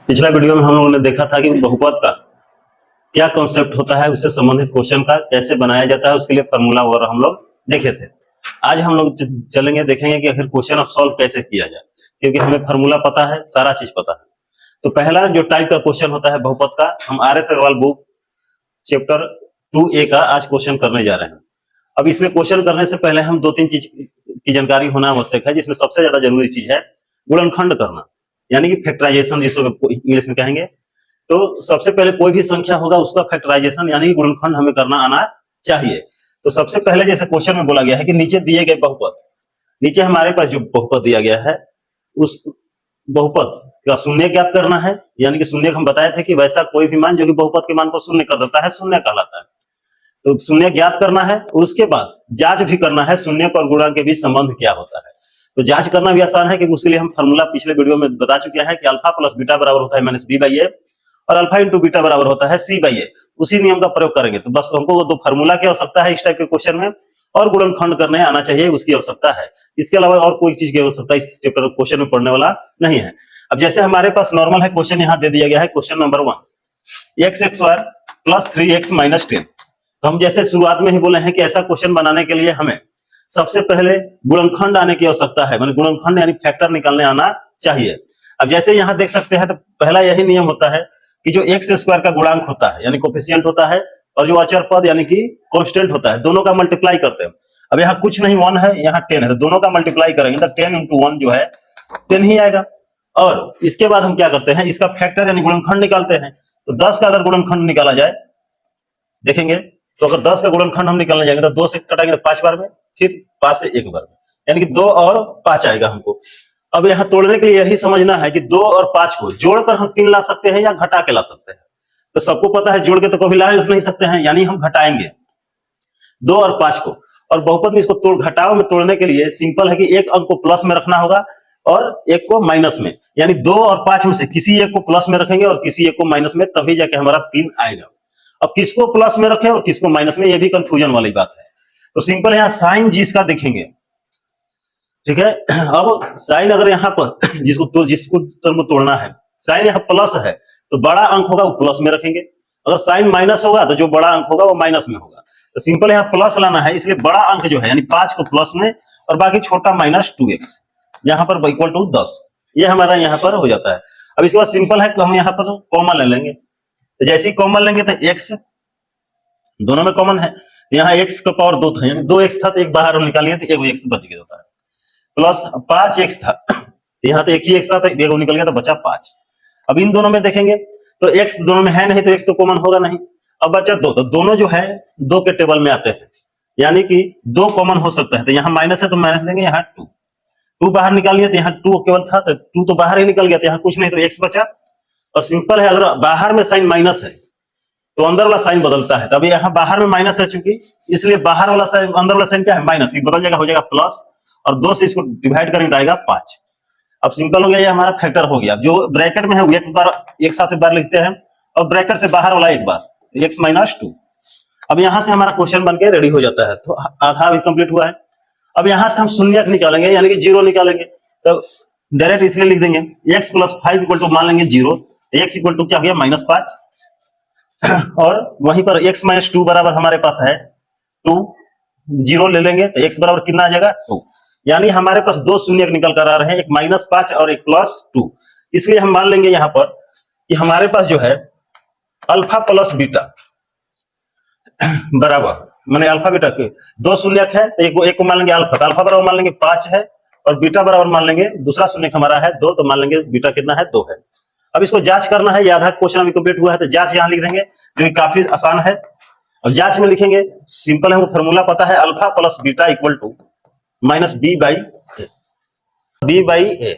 पिछला वीडियो में हम लोगों ने देखा था कि बहुपद का क्या कॉन्सेप्ट होता है, उससे संबंधित क्वेश्चन का कैसे बनाया जाता है, उसके लिए फॉर्मूला वगैरह हम लोग देखे थे। आज हम लोग चलेंगे, देखेंगे कि आखिर क्वेश्चन ऑफ सॉल्व कैसे किया जाए, क्योंकि हमें फॉर्मूला पता है, सारा चीज पता है। तो पहला जो टाइप का क्वेश्चन होता है बहुपद का, हम RS Agarwal book chapter 2A का आज क्वेश्चन करने जा रहे हैं। अब इसमें क्वेश्चन करने से पहले हम दो तीन चीज की जानकारी होना आवश्यक है, जिसमें सबसे ज्यादा जरूरी चीज है गुणनखंड करना, यानी कि फैक्टराइजेशन जिसको इंग्लिश में कहेंगे। तो सबसे पहले कोई भी संख्या होगा उसका फैक्टराइजेशन यानी कि गुणनखंड हमें करना आना चाहिए। तो सबसे पहले जैसे क्वेश्चन में बोला गया है कि नीचे दिए गए बहुपद, नीचे हमारे पास जो बहुपद दिया गया है उस बहुपद का शून्य ज्ञात करना है, यानी कि शून्य हम बताए थे कि वैसा कोई भी मान जो कि बहुपद के मान को शून्य कर देता है शून्य कहलाता है। तो शून्य ज्ञात करना है और उसके बाद जांच भी करना है शून्य और गुणांक के बीच संबंध क्या होता है। तो जांच करना भी आसान है, क्योंकि उसके लिए हम फॉर्मूला पिछले वीडियो में बता चुके हैं कि अल्फा प्लस बीटा बराबर होता है माइनस बी बाई ए, और अल्फा इंटू बीटा बराबर होता है सी बाई ए। उसी नियम का प्रयोग करेंगे। तो बस हमको वो दो फॉर्मूला की आवश्यकता है इस टाइप के क्वेश्चन में, और गुणनखंड करने आना चाहिए उसकी आवश्यकता है। इसके अलावा और कोई चीज की आवश्यकता इस चैप्टर क्वेश्चन में पढ़ने वाला नहीं है। अब जैसे हमारे पास नॉर्मल है क्वेश्चन, यहाँ दे दिया गया है question number 1, x square plus 3x minus 10। तो हम जैसे शुरुआत में ही बोले हैं कि ऐसा क्वेश्चन बनाने के लिए हमें सबसे पहले गुणनखंड आने की आवश्यकता है, माने गुणनखंड यानी फैक्टर निकालने आना चाहिए। अब जैसे यहाँ देख सकते हैं, तो पहला यही नियम होता है कि जो एक्स स्क्वायर का गुणांक होता है यानी कोफिशिएंट होता है, और जो अचर पद यानी कि कांस्टेंट होता है, दोनों का मल्टीप्लाई करते हैं। अब यहाँ कुछ नहीं 1 है, यहाँ 10 है, तो दोनों का मल्टीप्लाई करेंगे तो 10 इंटू 1 जो है 10 ही आएगा। और इसके बाद हम क्या करते हैं, इसका फैक्टर यानी गुणनखंड निकालते हैं। तो 10 का अगर गुणनखंड निकाला जाए, देखेंगे तो अगर 10 का गुणनखंड हम निकालने जाएंगे तो 2 से कटाएंगे तो 5 बार में, फिर 5 से 1 बार में, यानी कि 2 और 5 आएगा हमको। अब यहाँ तोड़ने के लिए यही समझना है कि 2 और 5 को जोड़कर हम 3 ला सकते हैं या घटा के ला सकते हैं। तो सबको पता है जोड़ के तो कभी ला नहीं सकते हैं, यानी हम घटाएंगे 2 और 5 को। और बहुपद में इसको घटाव में तोड़ने के लिए सिंपल है कि एक अंक को प्लस में रखना होगा और एक को माइनस में, यानी 2 और 5 में से किसी एक को प्लस में रखेंगे और किसी एक को माइनस में, तभी जाके हमारा 3 आएगा। अब किसको प्लस में रखें और किसको माइनस में, ये भी कंफ्यूजन वाली बात है। तो सिंपल यहाँ साइन जिसका देखेंगे, ठीक है। अब साइन अगर यहाँ पर जिसको तरफ तोड़ना है, साइन यहाँ प्लस है तो बड़ा अंक होगा वो प्लस में रखेंगे, अगर साइन माइनस होगा तो जो बड़ा अंक होगा वो माइनस में होगा। तो सिंपल यहाँ प्लस लाना है, इसलिए बड़ा अंक जो है यानी 5 को प्लस में और बाकी छोटा माइनस 2x, यहाँ पर इक्वल टू 10, ये हमारा यहाँ पर हो जाता है। अब इसके बाद सिंपल है कि हम यहाँ पर कॉमन ले लेंगे, तो जैसे ही कॉमन लेंगे तो x दोनों में कॉमन है, यहाँ x का पावर 2 था, यानी 2x था तो एक बाहर हम निकालिए तो एक x बच गया था, प्लस 5x था, यहाँ तो एक ही x था तो एक निकल गया तो बचा 5। अब इन दोनों में देखेंगे तो x दोनों में है नहीं तो x तो कॉमन होगा नहीं। अब बचा 2, तो दोनों जो है 2 के टेबल में आते हैं, यानी कि 2 कॉमन हो सकता है। तो यहाँ माइनस है तो माइनस देंगे, यहाँ 2 बाहर निकालिए तो यहाँ 2 केवल था तो 2 तो बाहर ही निकल गया, तो यहाँ कुछ नहीं तो x बचा। और सिंपल है, अगर बाहर में साइन माइनस है तो अंदर वाला साइन बदलता है, तभी यहाँ बाहर में माइनस है चूंकि, इसलिए बाहर वाला साइन अंदर वाला साइन क्या है माइनस, बदल जाएगा, हो जाएगा प्लस, और 2 से इसको डिवाइड करेंगे तो आएगा 5। अब सिंपल हो गया, ये हमारा फैक्टर हो गया। जो ब्रैकेट में है वो एक साथ एक बार लिखते हैं, और ब्रैकेट से बाहर वाला एक बार, x माइनस 2। अब यहाँ से हमारा क्वेश्चन बन के रेडी हो जाता है, तो आधा भी कंप्लीट हुआ है। अब यहाँ से हम शून्य निकालेंगे यानी कि 0 निकालेंगे, तो डायरेक्ट इसलिए लिख देंगे x प्लस 5 इक्वल टू मान लेंगे 0, x इक्वल टू क्या हो गया -5, और वहीं पर x माइनस 2 बराबर हमारे पास है 2, 0 ले लेंगे तो x बराबर कितना आ जाएगा 2, यानी हमारे पास 2 शून्य निकल कर आ रहे हैं, एक -5 और एक +2। इसलिए हम मान लेंगे यहाँ पर कि हमारे पास जो है अल्फा प्लस बीटा बराबर, माने अल्फा बीटा के 2 शून्य है तो एक को मान लेंगे अल्फा, तो अल्फा बराबर मान लेंगे 5 है, और बीटा बराबर मान लेंगे, दूसरा शून्य हमारा है 2, तो मान लेंगे बीटा कितना है 2 है। अब इसको जांच करना है, ये आधा क्वेश्चन अभी कंप्लीट हुआ है, तो जांच यहाँ लिख देंगे जो कि काफी आसान है। अब जांच में लिखेंगे, सिंपल है, वो फॉर्मूला पता है, alpha plus beta equal to minus B by A.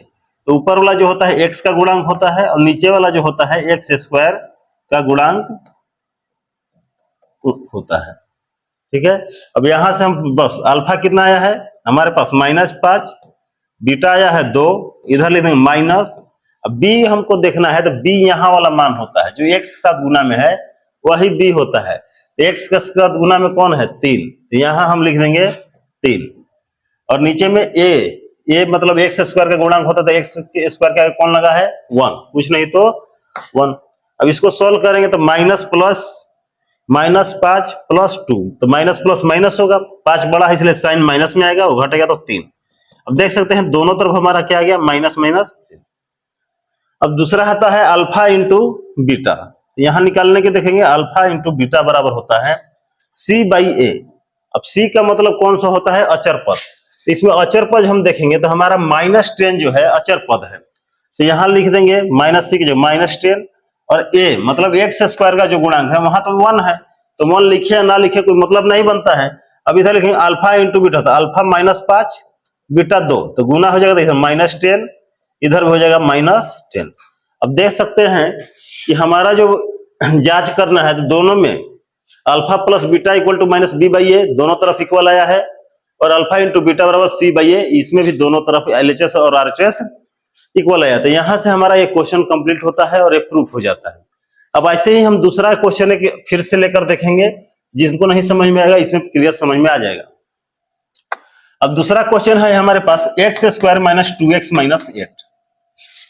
तो ऊपर वाला जो होता है x का गुणांक होता है, और नीचे वाला जो होता है x स्क्वायर का गुणांक होता है, ठीक है। अब यहां से हम बस अल्फा कितना आया है हमारे पास -5, बीटा आया है 2, इधर लिख देंगे माइनस। अब b हमको देखना है, तो b यहाँ वाला मान होता है जो x के साथ गुना में है वही b होता है, x के साथ गुना में कौन है 3, तो यहाँ हम लिख देंगे 3, और नीचे में a मतलब x स्क्वायर का गुणांक होता है, तो x स्क्वायर का कौन लगा है 1, कुछ नहीं तो 1। अब इसको सोल्व करेंगे तो माइनस 5 प्लस 2, तो माइनस प्लस माइनस होगा, 5 बड़ा है इसलिए साइन माइनस में आएगा, वो घटेगा तो 3। अब देख सकते हैं दोनों तरफ हमारा क्या आ गया, माइनस माइनस। अब दूसरा आता है अल्फा इंटू बीटा, यहां निकालने के देखेंगे अल्फा इंटू बीटा बराबर होता है सी बाई ए। अब सी का मतलब कौन सा होता है, अचर पद। तो इसमें अचर पद हम देखेंगे तो हमारा -10 जो है अचर पद है, तो यहां लिख देंगे -c की जो -10, और a मतलब एक्स स्क्वायर का जो गुणांक है वहां तो 1 है, तो 1 लिखे या ना लिखे कोई मतलब नहीं बनता है। अब इधर लिखेंगे अल्फा इंटू बीटा, तो अल्फा -5 बीटा 2, तो गुना हो जाएगा, तो -10 इधर भी हो जाएगा -10। अब देख सकते हैं कि हमारा जो जांच करना है तो दोनों में alpha plus beta equal to minus B by A, दोनों तरफ इक्वल आया है, और अल्फा इंटू बीटा बराबर सी बाई ए, इसमें भी दोनों तरफ एलएचएस और आरएचएस इक्वल आया। तो यहां से हमारा ये क्वेश्चन कंप्लीट होता है और ये प्रूफ हो जाता है। अब ऐसे ही हम दूसरा क्वेश्चन फिर से लेकर देखेंगे, जिनको नहीं समझ में आएगा इसमें क्लियर समझ में आ जाएगा। अब दूसरा क्वेश्चन है हमारे पास X square minus 2x minus 8।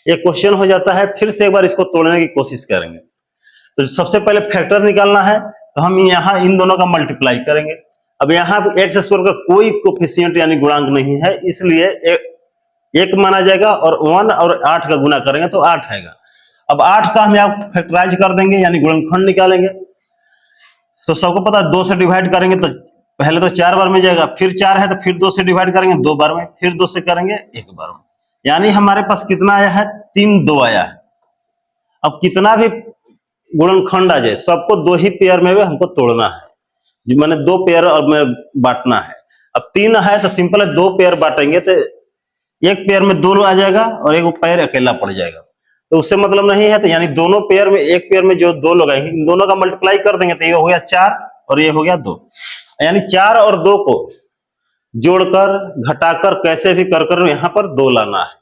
ये क्वेश्चन हो जाता है, फिर से एक बार इसको तोड़ने की कोशिश करेंगे। तो सबसे पहले फैक्टर निकालना है, तो हम यहाँ इन दोनों का मल्टीप्लाई करेंगे। अब यहाँ एक्स स्क्वायर का कोई कोफिशिएंट यानी गुणांक नहीं है, इसलिए एक माना जाएगा, और 1 और 8 का गुना करेंगे तो 8 आएगा। अब 8 का हम यहाँ फैक्टराइज कर देंगे यानी गुणनखंड निकालेंगे। तो सबको पता है 2 से डिवाइड करेंगे तो पहले तो 4 बार में जाएगा, फिर 4 है तो फिर 2 से डिवाइड करेंगे 2 बार में, फिर 2 से करेंगे 1 बार में, यानी हमारे पास कितना आया है, 3 2 आया है। अब कितना भी गुणनखंड आ जाए सबको 2 ही पेयर में भी हमको तोड़ना है, जो मैंने 2 पेयर और में बांटना है। अब 3 है तो सिंपल है 2 पेयर बांटेंगे तो एक पेयर में 2 आ जाएगा और एक पेयर अकेला पड़ जाएगा, तो उससे मतलब नहीं है। तो यानी दोनों पेयर में, एक पेयर में जो 2 लोग आएंगे इन दोनों का मल्टीप्लाई कर देंगे तो ये हो गया 4 और ये हो गया 2, यानी 4 और 2 को जोड़कर घटाकर कैसे भी कर यहाँ पर 2 लाना है।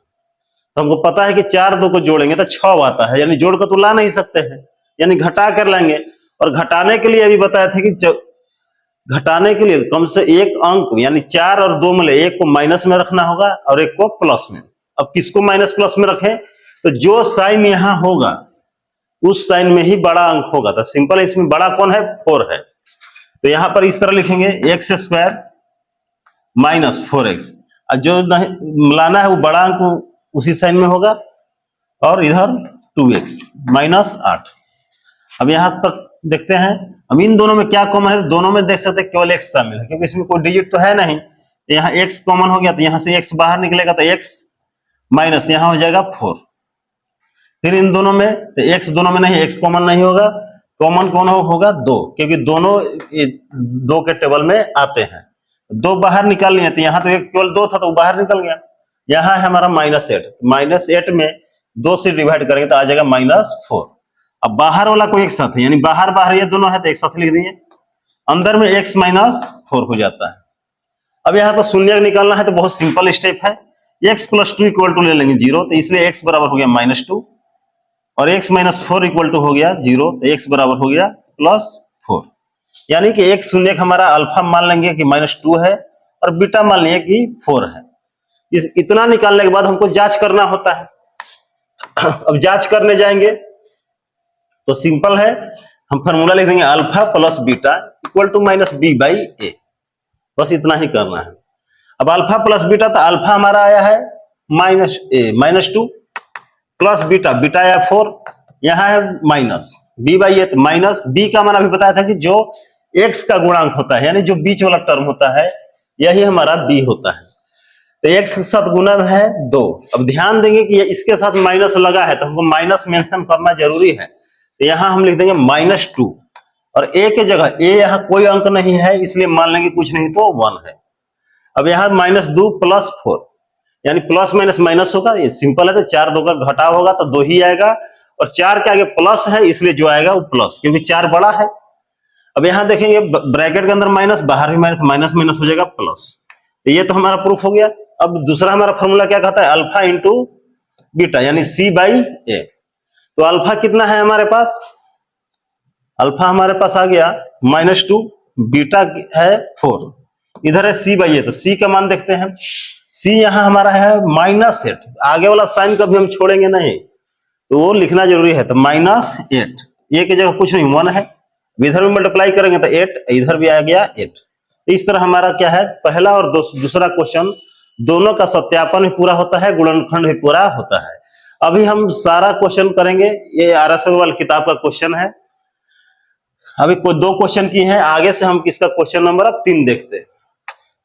तो हमको पता है कि 4 2 को जोड़ेंगे तो 6 आता है, यानी जोड़कर तो ला नहीं सकते हैं, यानी घटा कर लाएंगे। और घटाने के लिए अभी बताया था कि घटाने के लिए कम से एक अंक यानी 4 और 2 में ले, एक को माइनस में रखना होगा और एक को प्लस में। अब किसको माइनस प्लस में रखें, तो जो साइन यहां होगा उस साइन में ही बड़ा अंक होगा। तो सिंपल है, इसमें बड़ा कौन है, 4 है, तो यहां पर इस तरह लिखेंगे एक्स स्क्वायर माइनस 4x, जो मिलाना है वो बड़ा अंक उसी साइन में होगा, और इधर 2x माइनस 8। अब यहां तक देखते हैं, अब इन दोनों में क्या कॉमन है, दोनों में देख सकते हैं केवल x शामिल है, क्योंकि इसमें कोई डिजिट तो है नहीं। तो यहाँ x कॉमन हो गया, तो यहां से x बाहर निकलेगा तो x माइनस यहां हो जाएगा 4। फिर इन दोनों में तो x दोनों में नहीं, x कॉमन नहीं होगा, कॉमन कौन होगा 2, क्योंकि दोनों 2 के टेबल में आते हैं। 2 बाहर निकाल लिए, तो यहाँ तो एक केवल 2 था तो वो बाहर निकल गया। यहाँ है हमारा -8, -8 में 2 से डिवाइड करेंगे तो आ जाएगा -4। अब बाहर वाला को एक साथ है, यानी बाहर बाहर ये दोनों है तो एक साथ लिख दिए, अंदर में x -4 हो जाता है। अब यहाँ पर शून्य निकालना है तो बहुत सिंपल स्टेप है, x + 2 इक्वल टू ले लेंगे 0, तो इसलिए x बराबर हो गया -2, और x - 4 इक्वल टू हो गया 0, तो x बराबर हो गया +4। यानी कि एक शून्य हमारा अल्फा मान लेंगे कि -2 है और बीटा मान लेंगे कि 4 है। इतना निकालने के बाद हमको जांच करना होता है। अब जांच करने जाएंगे तो सिंपल है, हम फॉर्मूला लिख देंगे alpha plus beta equal to -b/a, बस इतना ही करना है। अब अल्फा प्लस बीटा, तो अल्फा हमारा आया है -2 प्लस बीटा, बीटा आया 4, यहाँ है माइनस b/a, तो माइनस b का मान अभी बताया था कि जो x का गुणांक होता है, यानी जो बीच वाला टर्म होता है यही हमारा b होता है। तो x के साथ गुना है 2। अब ध्यान देंगे कि इसके साथ माइनस लगा है तो हमको माइनस मेंशन करना जरूरी है, तो यहां हम लिख देंगे -2, और a के जगह a यहाँ कोई अंक नहीं है इसलिए मान लेंगे कुछ नहीं तो 1 है। अब यहाँ -2 + 4, यानी प्लस माइनस माइनस होगा, ये सिंपल है, तो 4 2 का घटाव होगा तो 2 ही आएगा, और 4 के आगे प्लस है इसलिए जो आएगा वो प्लस, क्योंकि 4 बड़ा है। अब यहाँ देखेंगे ब्रैकेट के अंदर माइनस, बाहर भी माइनस, माइनस माइनस हो जाएगा प्लस, तो ये तो हमारा प्रूफ हो गया। अब दूसरा हमारा फॉर्मूला क्या कहता है, अल्फा इंटू बीटा यानी c/a। तो अल्फा कितना है हमारे पास, अल्फा हमारे पास आ गया -2, बीटा है 4, इधर है c/a, तो c का मान देखते हैं। c यहां हमारा है -8, आगे वाला साइन कभी हम छोड़ेंगे नहीं, तो वो लिखना जरूरी है। तो -8, ये की जगह कुछ नहीं 1 है, इधर भी मल्टीप्लाई करेंगे तो 8, इधर भी आ गया 8। इस तरह हमारा क्या है, पहला और दूसरा क्वेश्चन दोनों का सत्यापन भी पूरा होता है, गुणनखंड भी पूरा होता है। अभी हम सारा क्वेश्चन करेंगे, ये RS अग्रवाल किताब का क्वेश्चन है। अभी कोई 2 क्वेश्चन की है, आगे से हम किसका क्वेश्चन नंबर अब 3 देखते हैं।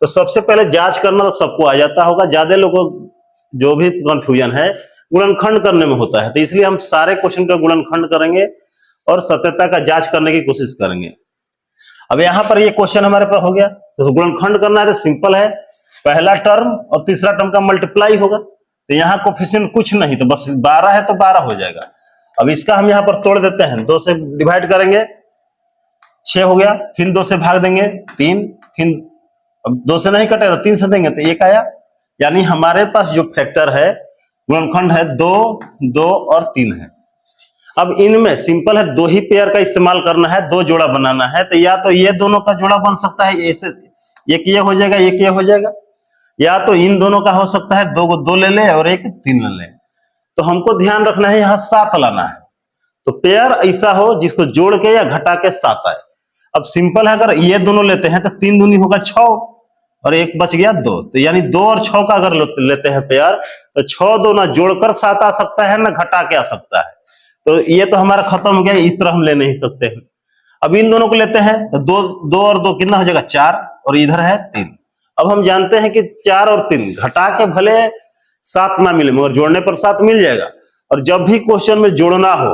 तो सबसे पहले जांच करना तो सबको आ जाता होगा, ज्यादा लोगों को जो भी कंफ्यूजन है गुणनखंड करने में होता है, तो इसलिए हम सारे क्वेश्चन का गुणनखंड करेंगे और सत्यता का जांच करने की कोशिश करेंगे। अब यहाँ पर ये क्वेश्चन हमारे पास हो गया, तो गुणनखंड करना है तो सिंपल है, पहला टर्म और तीसरा टर्म का मल्टीप्लाई होगा। तो यहाँ कोफिशिएंट कुछ नहीं, तो बस 12 है तो 12 हो जाएगा। अब इसका हम यहाँ पर तोड़ देते हैं, 2 से डिवाइड करेंगे 6 हो गया, फिर 2 से भाग देंगे 3, फिर अब 2 से नहीं कटेगा 3 से देंगे तो 1 आया। यानी हमारे पास जो फैक्टर है गुणनखंड है 2, 2 और 3 है। अब इनमें सिंपल है, 2 ही पेयर का इस्तेमाल करना है, 2 जोड़ा बनाना है। तो या तो ये दोनों का जोड़ा बन सकता है, ऐसे एक ये हो जाएगा, एक ये हो जाएगा, या तो इन दोनों का हो सकता है, 2 को 2 ले ले और 1 3 ले ले। तो हमको ध्यान रखना है यहाँ 7 लाना है, तो पेयर ऐसा हो जिसको जोड़ के या घटा के 7 आए। अब सिंपल है, अगर ये दोनों लेते हैं तो 3 दूनी होगा 6 और 1 बच गया 2, तो यानी 2 और 6 का अगर लेते हैं पेयर तो 6 2 ना जोड़कर 7 आ सकता है ना घटा के आ सकता है। तो ये तो हमारा खत्म हो गया, इस तरह हम ले नहीं सकते हैं। अब इन दोनों को लेते हैं तो 2 और 2 कितना हो जाएगा 4 और इधर है 3। अब हम जानते हैं कि 4 और 3 घटा के भले 7 ना मिले मगर जोड़ने पर 7 मिल जाएगा। और जब भी क्वेश्चन में जोड़ना हो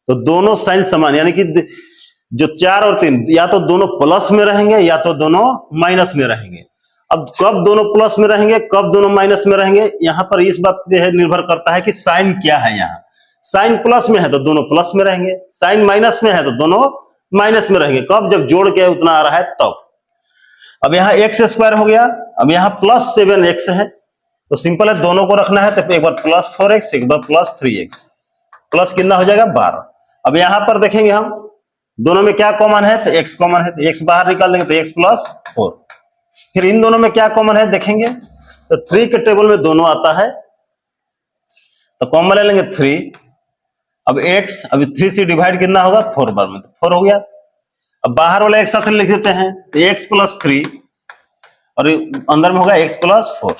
तो दोनों साइन समान, यानी कि जो 4 और 3 या तो दोनों प्लस में रहेंगे या तो दोनों माइनस में रहेंगे। अब कब दोनों प्लस में रहेंगे कब दोनों माइनस में रहेंगे, यहां पर इस बात पे निर्भर करता है कि साइन क्या है। यहाँ साइन प्लस में है तो दोनों प्लस में रहेंगे, साइन माइनस में है तो दोनों माइनस में रहेंगे। कब, जब जोड़ के उतना आ रहा है तब। अब यहाँ x² हो गया, अब यहाँ +7x है, तो सिंपल है दोनों को रखना है, तो एक बार +4x एक बार +3x, प्लस कितना हो जाएगा 12। अब यहां पर देखेंगे हम दोनों में क्या कॉमन है, तो x कॉमन है, तो x बाहर निकाल देंगे तो x +4। फिर इन दोनों में क्या कॉमन है देखेंगे, तो 3 के टेबल में दोनों आता है, तो कॉमन ले लेंगे 3। अब x, अभी 3 से डिवाइड कितना होगा 4 बार में, तो 4 हो गया। अब बाहर वाला एक साथ लिख देते हैं, तो x +3 और अंदर में होगा x +4।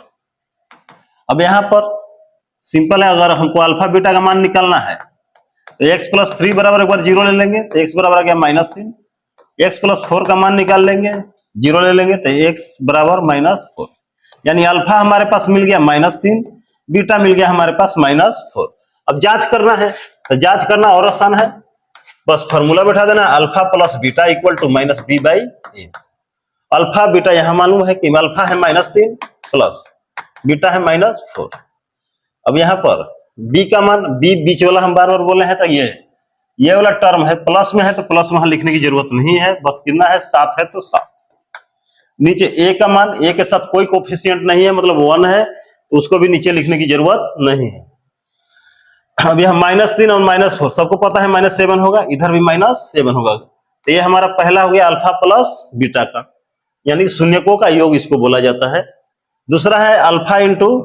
अब यहां पर सिंपल है, अगर हमको अल्फा बीटा का मान निकालना है तो x +3 बराबर एक बार 0 ले लेंगे, तो x बराबर आ गया -3। x +4 का मान निकाल लेंगे, 0 ले लेंगे तो x बराबर -4। यानी अल्फा हमारे पास मिल गया -3, बीटा मिल गया हमारे पास -4। अब जांच करना है, तो जांच करना और आसान है, बस फॉर्मूला बैठा देना, alpha plus beta equal to -b/a। Alpha beta यहां मालूम है कि अल्फा है -3 प्लस बीटा है -4। अब यहां पर b का मान, b बीच वाला हम बार बार बोले हैं, तो ये वाला टर्म है प्लस में है तो प्लस वहां लिखने की जरूरत नहीं है, बस कितना है 7 है तो 7। नीचे a का मान, a के साथ कोई कोफिशिएंट नहीं है मतलब 1 है, तो उसको भी नीचे लिखने की जरूरत नहीं है। अब यह -3 और -4 सबको पता है -7 होगा, इधर भी -7 होगा। तो ये हमारा पहला हो गया अल्फा प्लस बीटा का, यानी शून्यकों का योग इसको बोला जाता है। दूसरा है alpha into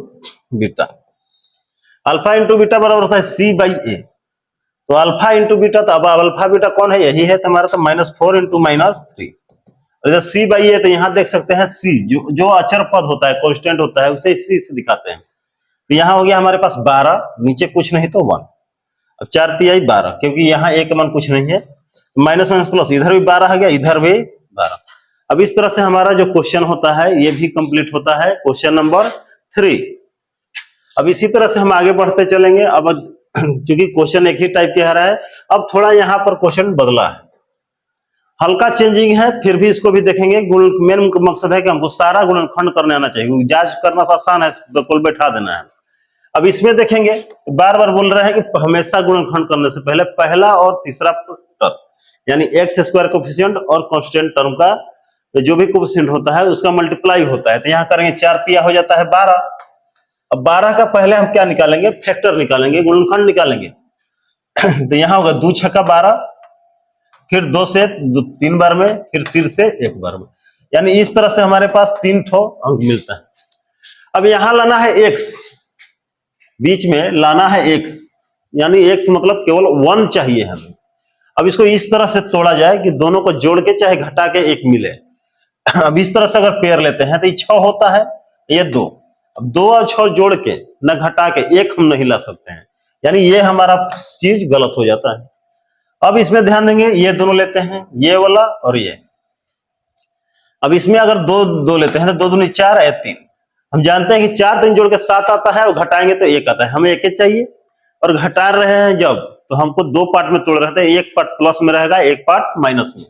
beta, alpha into beta बराबर होता है c/a। तो अल्फा इंटू बीटा, तो अब अल्फा बीटा कौन है, यही है, तो हमारा तो -4 इंटू -3। और इधर c/a, तो यहां देख सकते हैं c जो अचर पद होता है, कांस्टेंट होता है, उसे c से दिखाते हैं। तो यहाँ हो गया हमारे पास 12, नीचे कुछ नहीं तो 1। अब 4 तिहाई 12, क्योंकि यहाँ a का मान कुछ नहीं है, तो माइनस माइनस प्लस, इधर भी 12 आ गया, इधर भी 12। अब इस तरह से हमारा जो क्वेश्चन होता है ये भी कंप्लीट होता है, क्वेश्चन नंबर 3। अब इसी तरह से हम आगे बढ़ते चलेंगे। अब क्योंकि क्वेश्चन एक ही टाइप के आ रहा है, अब थोड़ा यहाँ पर क्वेश्चन बदला है, हल्का चेंजिंग है, फिर भी इसको भी देखेंगे। मेन मकसद है कि हमको सारा गुणनखंड करने आना चाहिए, जांच करना तो आसान है, बिल्कुल बैठा देना है। अब इसमें देखेंगे, बार बार बोल रहे हैं कि हमेशा गुणनखंड करने से पहले पहला और तीसरा टर्म यानी x² कोफिशिएंट और कांस्टेंट टर्म का जो भी कोफिशिएंट होता है उसका मल्टीप्लाई होता है। तो यहाँ करेंगे 4 तिया हो जाता है 12। अब 12 का पहले हम क्या निकालेंगे, फैक्टर निकालेंगे, गुणनखंड निकालेंगे। तो यहाँ होगा 2 छक्का 12, फिर 2 से 3 बार में, फिर 3 से 1 बार में, यानी इस तरह से हमारे पास 3 ठो अंक मिलता है। अब यहां लाना है x, बीच में लाना है x, यानी x मतलब केवल 1 चाहिए हमें। अब इसको इस तरह से तोड़ा जाए कि दोनों को जोड़ के चाहे घटा के 1 मिले। अब इस तरह से अगर पेयर लेते हैं तो ये 6 होता है, ये 2। अब 2 और 6 जोड़ के न घटा के 1 हम नहीं ला सकते हैं, यानी ये हमारा चीज गलत हो जाता है। अब इसमें ध्यान देंगे, ये दोनों लेते हैं, ये वाला और ये। अब इसमें अगर 2 2 लेते हैं तो 2 दूनी 4 है 3। हम जानते हैं कि 4 3 जोड़ के 7 आता है और घटाएंगे तो 1 आता है, हमें 1 चाहिए। और घटा रहे हैं जब, तो हमको 2 पार्ट में तोड़ रहे थे, एक पार्ट प्लस में रहेगा, एक पार्ट माइनस में।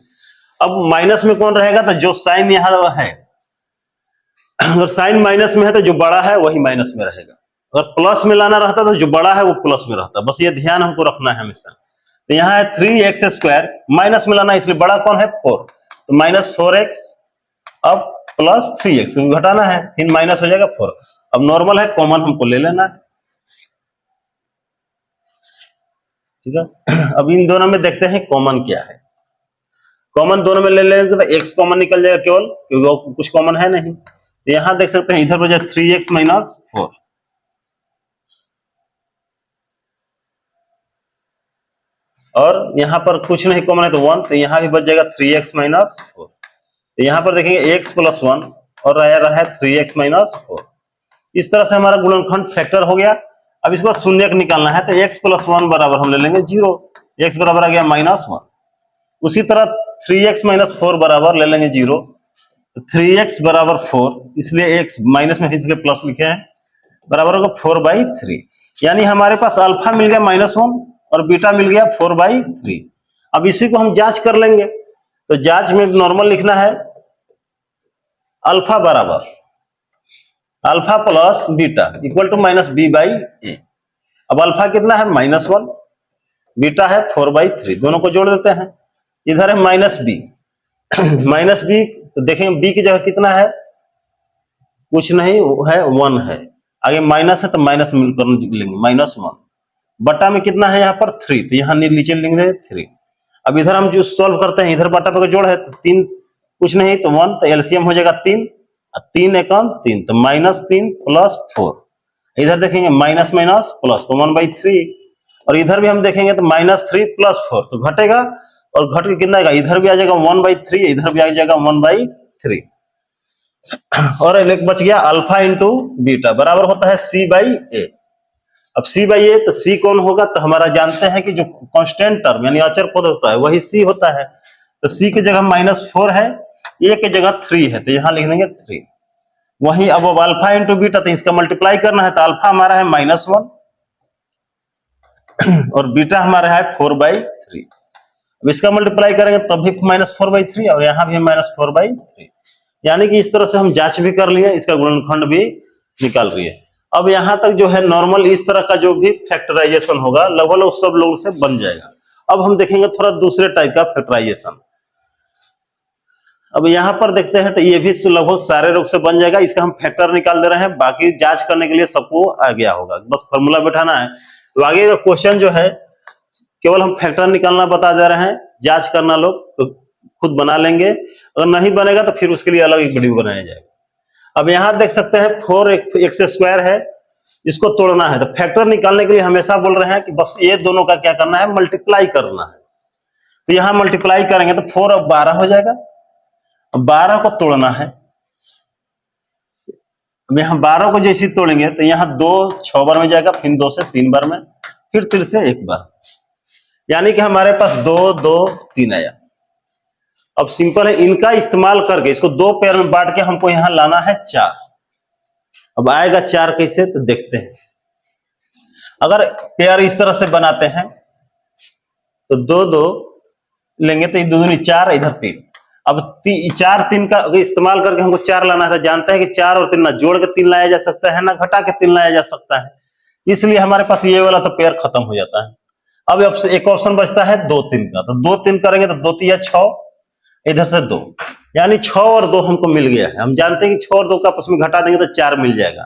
अब माइनस में कौन रहेगा, तो जो साइन यहाँ है, अगर साइन माइनस में है तो जो बड़ा है वही माइनस में रहेगा। अगर प्लस में लाना रहता तो जो बड़ा है वो प्लस में रहता। बस ये ध्यान हमको रखना है हमेशा। तो यहाँ है 3x², माइनस में लाना, इसलिए बड़ा कौन है 4, तो -4x, अब +3x, क्योंकि घटाना है, फिर माइनस हो जाएगा 4। अब नॉर्मल है, कॉमन हमको ले लेना है, ठीक है। अब इन दोनों में देखते हैं कॉमन क्या है। कॉमन दोनों में ले लेंगे तो x कॉमन निकल जाएगा केवल, क्योंकि वो कुछ कॉमन है नहीं। तो यहां देख सकते हैं इधर बचा 3x - 4, और यहां पर कुछ नहीं कॉमन है तो 1, तो यहां भी बच जाएगा 3x - 4। तो यहां पर देखेंगे x + 1 और रहा है 3x - 4। इस तरह से हमारा गुणनखंड फैक्टर हो गया। अब इसको शून्यक निकालना है तो x + 1 बराबर हम ले लेंगे 0, x बराबर आ गया -1। उसी तरह 3x - 4 बराबर ले लेंगे 0, तो 3x बराबर 4, इसलिए x माइनस में इसलिए प्लस लिखे हैं, बराबर होगा 4/3। यानी हमारे पास अल्फा मिल गया -1 और बीटा मिल गया 4/3। अब इसी को हम जांच कर लेंगे, तो जांच में नॉर्मल लिखना है, अल्फा बराबर alpha plus beta equal to -b/a। अब अल्फा कितना है -1, बीटा है 4/3, दोनों को जोड़ देते हैं। इधर है -b, -b, तो देखेंगे b की जगह कितना है, कुछ नहीं है, 1 है। आगे माइनस है तो माइनस मिलकर लेंगे, -1 बटा में कितना है यहाँ पर 3, तो यहाँ नीचे लिखेंगे 3। अब इधर हम जो सॉल्व करते हैं, इधर बटा पे जोड़ है तो 3 कुछ नहीं तो 1, तो एलसीएम हो जाएगा 3, 3 एकम 3, तो -3 + 4। इधर देखेंगे माइनस माइनस प्लस, तो 1/3। और इधर भी हम देखेंगे तो -3 + 4, तो घटेगा, और घट के कितना आएगा, इधर भी आ जाएगा 1/3, इधर भी आ जाएगा 1/3। और एक बच गया अल्फा इंटू बीटा बराबर होता है c/a। अब c/a, तो c कौन होगा, तो हमारा जानते हैं कि जो कांस्टेंट टर्म यानी अचर पद होता है वही c होता है। तो c की जगह -4 है, a की जगह 3 है, तो यहां लिख देंगे 3। वहीं अब अल्फा इंटू बीटा, तो इसका मल्टीप्लाई करना है, तो अल्फा हमारा है -1 और बीटा हमारा है 4/3। अब इसका मल्टीप्लाई करेंगे तब भी -4/3, और यहाँ भी -4/3। यानी कि इस तरह से हम जांच भी कर लिए, इसका गुणनखंड भी निकाल लिए। अब यहां तक जो है नॉर्मल इस तरह का जो भी फैक्टराइजेशन होगा लगभग सब लोगों से बन जाएगा। अब हम देखेंगे थोड़ा दूसरे टाइप का फैक्टराइजेशन। अब यहाँ पर देखते हैं तो ये भी लगभग सारे लोग से बन जाएगा, इसका हम फैक्टर निकाल दे रहे हैं, बाकी जांच करने के लिए सबको आ गया होगा, बस फॉर्मूला बैठाना है। तो आगे का क्वेश्चन जो है केवल हम फैक्टर निकालना बता दे रहे हैं, जांच करना लोग तो खुद बना लेंगे, अगर नहीं बनेगा तो फिर उसके लिए अलग एक वीडियो बनाया जाएगा। अब यहाँ देख सकते हैं 4x² है, इसको तोड़ना है, तो फैक्टर निकालने के लिए हमेशा बोल रहे हैं कि बस ये दोनों का क्या करना है, मल्टीप्लाई करना है। तो यहाँ मल्टीप्लाई करेंगे तो 4 अब 12 हो जाएगा। अब 12 को तोड़ना है, अब यहाँ 12 को जैसे तोड़ेंगे तो यहाँ 2 6 बार में जाएगा, फिर 2 से 3 बार में, फिर 3 से 1 बार, यानी कि हमारे पास 2 2 3 आया। अब सिंपल है, इनका इस्तेमाल करके इसको 2 पेयर में बांट के हमको यहां लाना है 4। अब आएगा 4 कैसे, तो देखते हैं। अगर पेयर इस तरह से बनाते हैं तो 2 2 लेंगे तो 2 दूनी 4, इधर 3। अब 4 3 का इस्तेमाल करके हमको 4 लाना है, तो जानते हैं कि 4 और 3 ना जोड़ के 3 लाया जा सकता है, ना घटा के 3 लाया जा सकता है, इसलिए हमारे पास ये वाला तो पेयर खत्म हो जाता है। अब एक ऑप्शन बचता है 2 3 का, तो 2 3 करेंगे तो 2 3 6, इधर से 2, यानी 6 और 2 हमको मिल गया है। हम जानते हैं कि 6 और 2 का आपस में घटा देंगे तो 4 मिल जाएगा।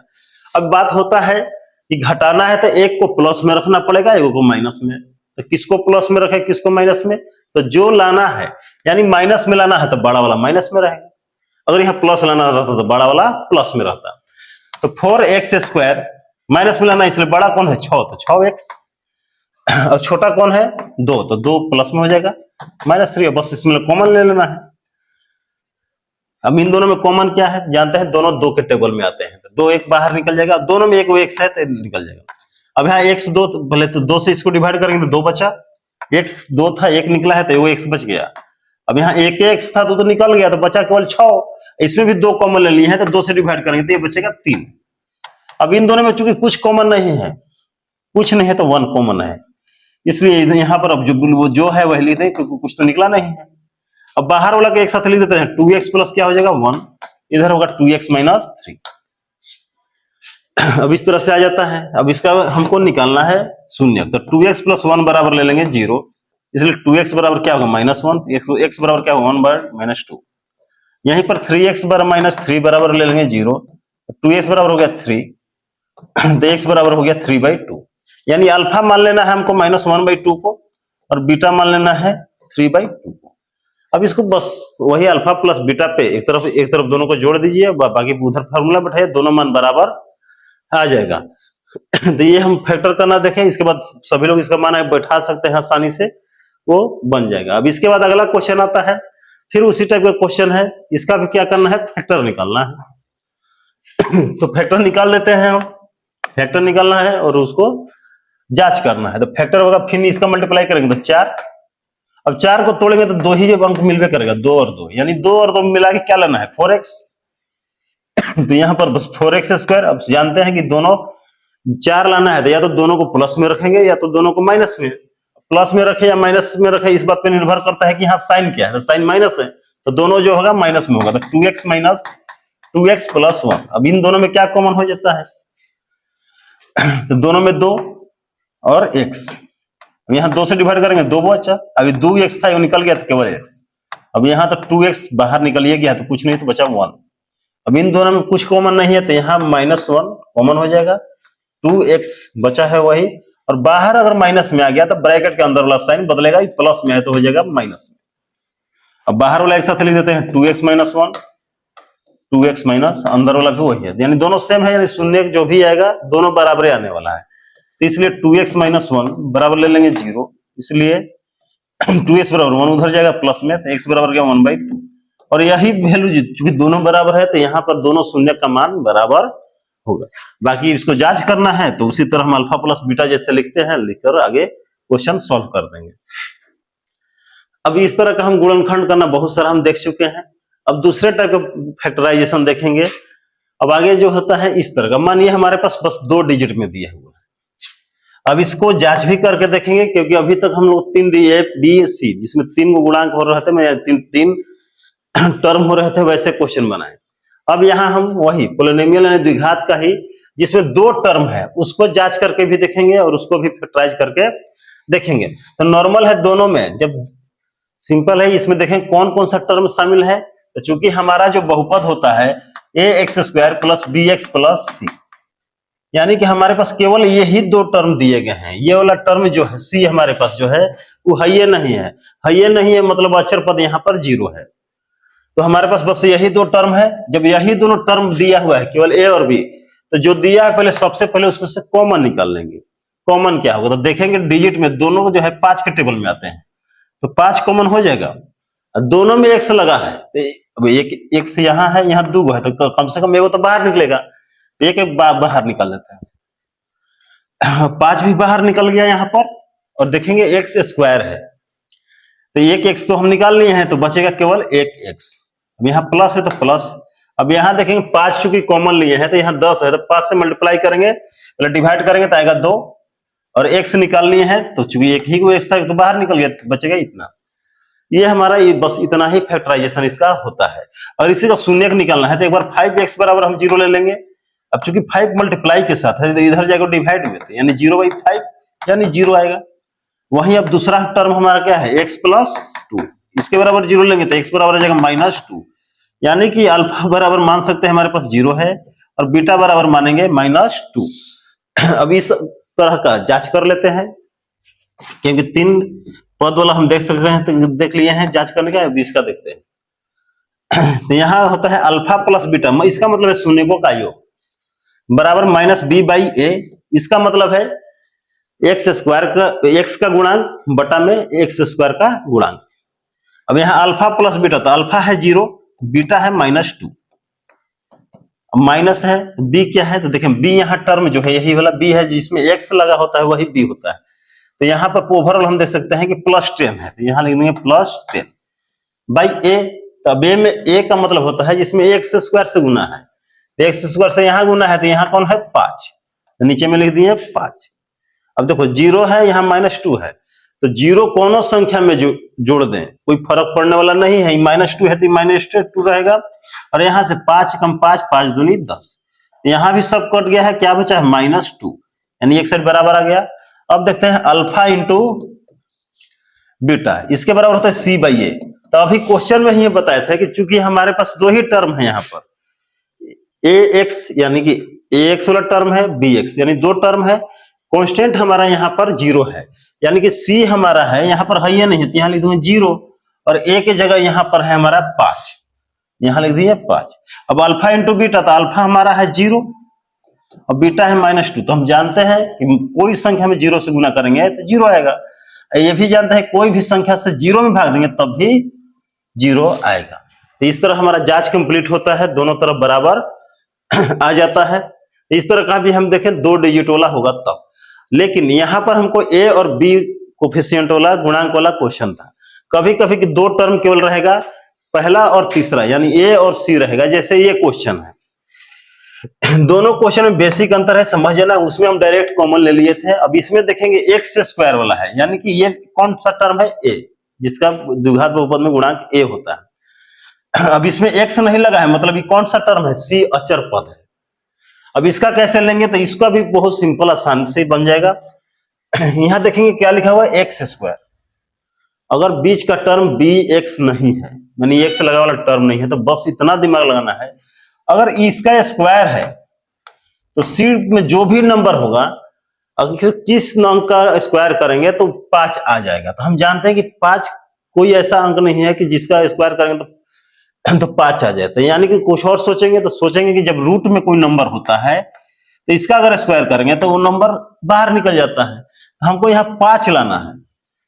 अब बात होता है कि घटाना है तो एक को प्लस में रखना पड़ेगा, एक को माइनस में। तो किसको प्लस में रखे, किसको माइनस में, तो जो लाना है यानी माइनस में लाना है तो बड़ा वाला माइनस में रहेगा, अगर यहाँ प्लस लाना रहता तो बड़ा वाला प्लस में रहता। तो 4x² माइनस में लाना, इसलिए बड़ा कौन है 6, तो 6x। अब छोटा कौन है 2, तो 2 प्लस में हो जाएगा -3, बस इसमें कॉमन ले लेना है। अब इन दोनों में कॉमन क्या है जानते हैं, दोनों 2 के टेबल में आते हैं, तो 2 एक बाहर निकल जाएगा, दोनों में एक वो x है तो निकल जाएगा। अब यहाँ x 2, पहले तो 2 से इसको डिवाइड करेंगे तो 2 बचा, x 2 था 1 निकला है तो वो x बच गया। अब यहाँ एक x था तो निकल गया तो बचा केवल 6, इसमें भी 2 कॉमन ले लिए हैं तो 2 से डिवाइड करेंगे तो ये बचेगा 3। अब इन दोनों में चूंकि कुछ कॉमन नहीं है, कुछ नहीं है तो 1 कॉमन है, इसलिए यहाँ पर अब जो है वही लेते हैं क्योंकि कुछ तो निकला नहीं है। अब बाहर वाला के एक साथ लिख देते हैं, 2x प्लस क्या हो जाएगा 1, इधर होगा 2x माइनस 3। अब इस तरह से आ जाता है। अब इसका हमको निकालना है शून्य, तो 2x प्लस 1 बराबर ले लेंगे 0, इसलिए 2x बराबर क्या होगा -1, x बराबर क्या होगा 1/-2। यहीं पर 3x बराबर -3 बराबर ले लेंगे 0, 2x बराबर हो गया 3, तो x बराबर हो गया 3/2। यानी अल्फा मान लेना है हमको -1/2 को और बीटा मान लेना है 3/2 को। अब इसको बस वही अल्फा प्लस बीटा पे एक तरफ दोनों को जोड़ दीजिए, बाकी उधर फार्मूला बैठाइए, दोनों मान बराबर आ जाएगा। तो ये हम फैक्टर करना देखें, इसके बाद सभी लोग इसका मान बैठा सकते हैं आसानी से, वो बन जाएगा। अब इसके बाद अगला क्वेश्चन आता है, फिर उसी टाइप का क्वेश्चन है, इसका भी क्या करना है, फैक्टर निकालना है। तो फैक्टर निकाल लेते हैं हम, फैक्टर निकालना है और उसको जांच करना है। तो फैक्टर होगा, फिर इसका मल्टीप्लाई करेंगे तो 4, अब 4 को तोड़ेंगे तो 2 ही जब अंक मिलवे करेगा, 2 और 2, यानी 2 और 2 मिला के क्या लेना है 4x। तो यहाँ पर बस 4x स्क्वायर। अब जानते हैं कि दोनों 4 लाना है तो या तो दोनों को प्लस में रखेंगे या तो दोनों को माइनस में, प्लस में रखे या माइनस में रखे इस बात पे निर्भर करता है कि यहाँ साइन क्या है, तो साइन माइनस है तो दोनों जो होगा माइनस में होगा, तो 2x माइनस 2x प्लस 1। अब इन दोनों में क्या कॉमन हो जाता है, तो दोनों में 2 और x, यहाँ 2 से डिवाइड करेंगे 2 बचा, अभी 2x था वो निकल गया तो केवल x। अब यहाँ तो 2x बाहर निकल गया तो कुछ नहीं तो बचा 1। अब इन दोनों में कुछ कॉमन नहीं है तो यहाँ -1 कॉमन हो जाएगा, 2x बचा है वही, और बाहर अगर माइनस में आ गया तो ब्रैकेट के अंदर वाला साइन बदलेगा, प्लस में है तो हो जाएगा माइनस में। अब बाहर वाला एक साथ लिख देते हैं 2x माइनस 1, 2x माइनस अंदर वाला भी वही है, यानी दोनों सेम है, यानी शून्य जो भी आएगा दोनों बराबर आने वाला है, तो इसलिए 2x माइनस 1 बराबर ले लेंगे 0, इसलिए 2x बराबर 1 उधर जाएगा प्लस में, तो x बराबर क्या 1/2। और यही वैल्यू चूंकि दोनों बराबर है तो यहाँ पर दोनों शून्य का मान बराबर होगा। बाकी इसको जांच करना है तो उसी तरह हम अल्फा प्लस बीटा जैसे लिखते हैं, लिखकर आगे क्वेश्चन सॉल्व कर देंगे। अब इस तरह का हम गुणनखंड करना बहुत सारा हम देख चुके हैं। अब दूसरे टाइप का फैक्टराइजेशन देखेंगे। अब आगे जो होता है इस तरह का, मानिए हमारे पास बस 2 डिजिट में दिया हुआ है, अब इसको जांच भी करके देखेंगे क्योंकि अभी तक हम लोग 3 A B C जिसमें 3 गुणांक हो रहे थे, मैं 3 टर्म हो रहे थे वैसे क्वेश्चन बनाए। अब यहाँ हम वही पोलिनोमियल यानी द्विघात का ही जिसमें 2 टर्म है उसको जांच करके भी देखेंगे और उसको भी फैक्टराइज करके देखेंगे। तो नॉर्मल है दोनों में, जब सिंपल है इसमें देखें कौन कौन सा टर्म शामिल है। तो चूंकि हमारा जो बहुपद होता है ax² plus bx plus c, यानी कि हमारे पास केवल यही 2 टर्म दिए गए हैं। ये वाला टर्म जो है c हमारे पास जो है वो है ये नहीं है, ये नहीं है मतलब अचर पद यहाँ पर 0 है, तो हमारे पास बस यही 2 टर्म है। जब यही दोनों टर्म दिया हुआ है केवल a और b, तो जो दिया है पहले सबसे पहले उसमें से कॉमन निकाल लेंगे। कॉमन क्या होगा तो देखेंगे डिजिट में दोनों जो है 5 के टेबल में आते हैं, तो 5 कॉमन हो जाएगा। दोनों में x लगा है तो एक x यहाँ है, यहाँ 2 है तो कम से कम एगो तो बाहर निकलेगा, तो एक बाहर निकाल देते हैं। 5 भी बाहर निकल गया यहाँ पर, और देखेंगे x² है तो एक x तो हम निकाल लिए हैं तो बचेगा केवल एक x। अब यहाँ प्लस है तो प्लस, अब यहाँ देखेंगे 5 चूंकि कॉमन लिए हैं तो यहाँ 10 है तो 5 से मल्टीप्लाई करेंगे, पहले डिवाइड करेंगे तो आएगा 2, और x निकाल लिए हैं तो चूंकि एक ही को x था तो बाहर निकल गया तो बचेगा इतना। ये हमारा बस इतना ही फैक्टराइजेशन इसका होता है। और इसी का शून्य निकालना है तो एक बार 5x बराबर हम 0 ले लेंगे। अब चूंकि 5 मल्टीप्लाई के साथ है तो इधर जाएगा डिवाइड में, यानी 0/5 यानी 0 आएगा। वहीं अब दूसरा टर्म हमारा क्या है x प्लस 2, इसके बराबर 0 लेंगे तो x बराबर आ जाएगा -2, यानी कि अल्फा बराबर मान सकते हैं हमारे पास 0 है और बीटा बराबर मानेंगे -2। अब इस तरह का जांच कर लेते हैं क्योंकि 3 पद वाला हम देख सकते हैं, तो देख लिए हैं जांच करने का। अब इसका देखते हैं। तो यहाँ होता है अल्फा प्लस बीटा, इसका मतलब है शून्यकों का योग बराबर -b/a। इसका मतलब है एक्स स्क्वायर का, एक्स का गुणांक बटा में एक्स स्क्वायर का गुणांक। अब यहाँ अल्फा प्लस बीटा, तो अल्फा है 0, बीटा है -2, माइनस है, बी क्या है, तो देखें बी यहाँ टर्म जो है यही वाला बी है, जिसमें एक्स लगा होता है वही बी होता है। तो यहाँ पर ओवरऑल हम देख सकते हैं कि +10 है, तो यहाँ लिख देंगे +10 बाई ए। तो अब ए में ए का मतलब होता है जिसमें एक्स स्क्वायर से गुना है, तो एक्स स्क्वायर से यहाँ गुना है, तो यहाँ कौन है 5, तो नीचे में लिख दिए 5। अब देखो 0 है, यहाँ -2 है, तो 0 कोनो संख्या में जोड़ दें कोई फर्क पड़ने वाला नहीं है, -2 है तो -2 रहेगा, और यहाँ से 5 कम 5, 5 दूनी 10, यहाँ भी सब कट गया है, क्या बचा है -2, यानी एक साइड बराबर आ गया। अब देखते हैं अल्फा इंटू बीटा, इसके बराबर होता है सी बाई ए। तो अभी क्वेश्चन में ही बताया था कि चूंकि हमारे पास दो ही टर्म है यहाँ पर, ए एक्स यानी कि ए एक्स वाला टर्म है, बी एक्स यानी दो टर्म है, कांस्टेंट हमारा यहाँ पर 0 है, यानी कि सी हमारा है यहाँ पर है या नहीं, तो यहाँ लिख दूंगा 0, और ए के जगह यहाँ पर है हमारा 5, यहाँ लिख दिए 5। अब अल्फा इंटू बीटा, तो अल्फा हमारा है 0 और बीटा है -2, तो हम जानते हैं कि कोई संख्या में 0 से गुना करेंगे तो 0 आएगा। ये भी जानते हैं कोई भी संख्या से 0 में भाग देंगे तब भी 0 आएगा। तो इस तरह हमारा जांच कंप्लीट होता है, दोनों तरफ बराबर आ जाता है। इस तरह का भी हम देखें 2 डिजिट वाला होगा तब, लेकिन यहाँ पर हमको ए और बी कोफिशिएंट वाला गुणांक वाला क्वेश्चन था। कभी कभी कि दो टर्म केवल रहेगा, पहला और तीसरा, यानी ए और सी रहेगा, जैसे ये क्वेश्चन है। दोनों क्वेश्चन में बेसिक अंतर है, समझ जाना, उसमें हम डायरेक्ट कॉमन ले लिए थे। अब इसमें देखेंगे एक्स स्क्वायर वाला है, यानी कि ये कौन सा टर्म है, ए, जिसका द्विघात बहुपद में गुणांक ए होता है। अब इसमें एक्स नहीं लगा है, मतलब ये कौन सा टर्म है, सी अचर पद है। अब इसका कैसे लेंगे, तो इसका भी बहुत सिंपल आसान से बन जाएगा। यहां देखेंगे क्या लिखा हुआ है, एक्स स्क्वायर, अगर बीच का टर्म बी एक्स नहीं है, यानी एक्स लगा वाला टर्म नहीं है, तो बस इतना दिमाग लगाना है, अगर इसका स्क्वायर है तो सीट में जो भी नंबर होगा, अगर किस अंक का स्क्वायर करेंगे तो 5 आ जाएगा। तो हम जानते हैं कि 5 कोई ऐसा अंक नहीं है कि जिसका स्क्वायर करेंगे तो 5 आ जाए। तो यानी कि कुछ और सोचेंगे, तो सोचेंगे कि जब रूट में कोई नंबर होता है तो इसका अगर स्क्वायर करेंगे तो वो नंबर बाहर निकल जाता है, तो हमको यहाँ 5 लाना है।